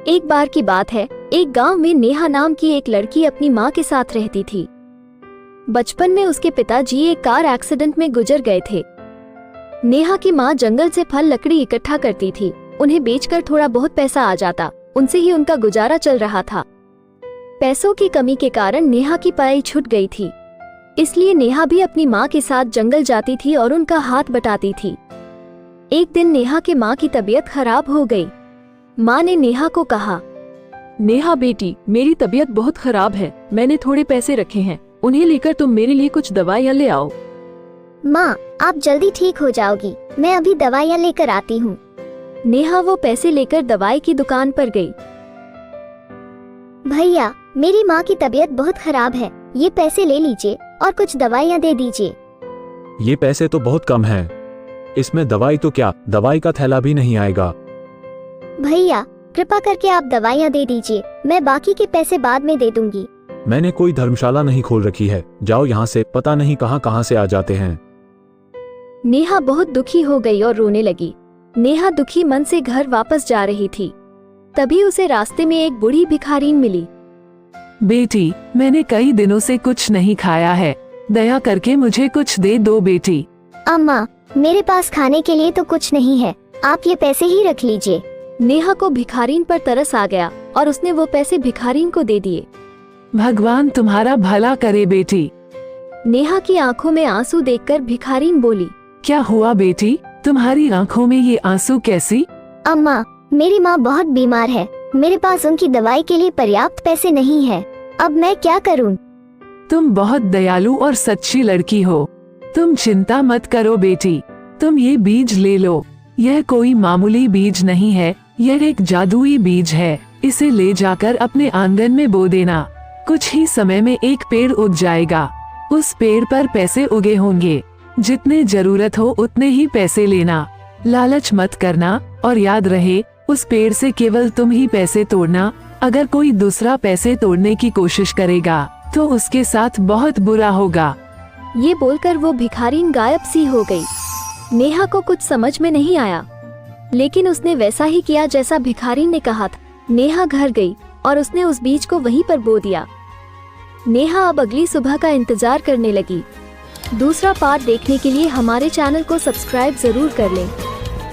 एक बार की बात है, एक गांव में नेहा नाम की एक लड़की अपनी माँ के साथ रहती थी। बचपन में उसके पिताजी एक कार एक्सीडेंट में गुजर गए थे। नेहा की माँ जंगल से फल लकड़ी इकट्ठा करती थी, उन्हें बेचकर थोड़ा बहुत पैसा आ जाता, उनसे ही उनका गुजारा चल रहा था। पैसों की कमी के कारण नेहा की पढ़ाई छूट गई थी, इसलिए नेहा भी अपनी माँ के साथ जंगल जाती थी और उनका हाथ बटाती थी। एक दिन नेहा के माँ की तबीयत खराब हो गई। माँ ने नेहा को कहा, नेहा बेटी, मेरी तबीयत बहुत खराब है, मैंने थोड़े पैसे रखे हैं, उन्हें लेकर तुम मेरे लिए कुछ दवाइयाँ ले आओ। माँ, आप जल्दी ठीक हो जाओगी, मैं अभी दवाइयाँ लेकर आती हूँ। नेहा वो पैसे लेकर दवाई की दुकान पर गई। भैया, मेरी माँ की तबीयत बहुत खराब है, ये पैसे ले लीजिए और कुछ दवाइयाँ दे दीजिए। ये पैसे तो बहुत कम हैं। इसमें दवाई तो क्या, दवाई का थैला भी नहीं आएगा। भैया, कृपा करके आप दवाइयाँ दे दीजिए, मैं बाकी के पैसे बाद में दे दूंगी। मैंने कोई धर्मशाला नहीं खोल रखी है, जाओ यहाँ से, पता नहीं कहाँ से आ जाते हैं। नेहा बहुत दुखी हो गई और रोने लगी। नेहा दुखी मन से घर वापस जा रही थी, तभी उसे रास्ते में एक बूढ़ी भिखारीन मिली। बेटी, मैंने कई दिनों से कुछ नहीं खाया है, दया करके मुझे कुछ दे दो बेटी। अम्मा, मेरे पास खाने के लिए तो कुछ नहीं है, आप ये पैसे ही रख लीजिए। नेहा को भिखारीन पर तरस आ गया और उसने वो पैसे भिखारीन को दे दिए। भगवान तुम्हारा भला करे बेटी। नेहा की आंखों में आंसू देखकर भिखारीन बोली, क्या हुआ बेटी, तुम्हारी आंखों में ये आंसू कैसी? अम्मा, मेरी माँ बहुत बीमार है, मेरे पास उनकी दवाई के लिए पर्याप्त पैसे नहीं है, अब मैं क्या करूँ? तुम बहुत दयालु और सच्ची लड़की हो, तुम चिंता मत करो बेटी, तुम ये बीज ले लो। यह कोई मामूली बीज नहीं है, यह एक जादुई बीज है, इसे ले जाकर अपने आंगन में बो देना, कुछ ही समय में एक पेड़ उग जाएगा, उस पेड़ पर पैसे उगे होंगे, जितने जरूरत हो उतने ही पैसे लेना, लालच मत करना, और याद रहे उस पेड़ से केवल तुम ही पैसे तोड़ना, अगर कोई दूसरा पैसे तोड़ने की कोशिश करेगा तो उसके साथ बहुत बुरा होगा। ये बोलकर वो भिखारीन गायब सी हो गई। नेहा को कुछ समझ में नहीं आया, लेकिन उसने वैसा ही किया जैसा भिखारीन ने कहा था। नेहा घर गई और उसने उस बीज को वहीं पर बो दिया। नेहा अब अगली सुबह का इंतजार करने लगी। दूसरा पार्ट देखने के लिए हमारे चैनल को सब्सक्राइब जरूर कर लें।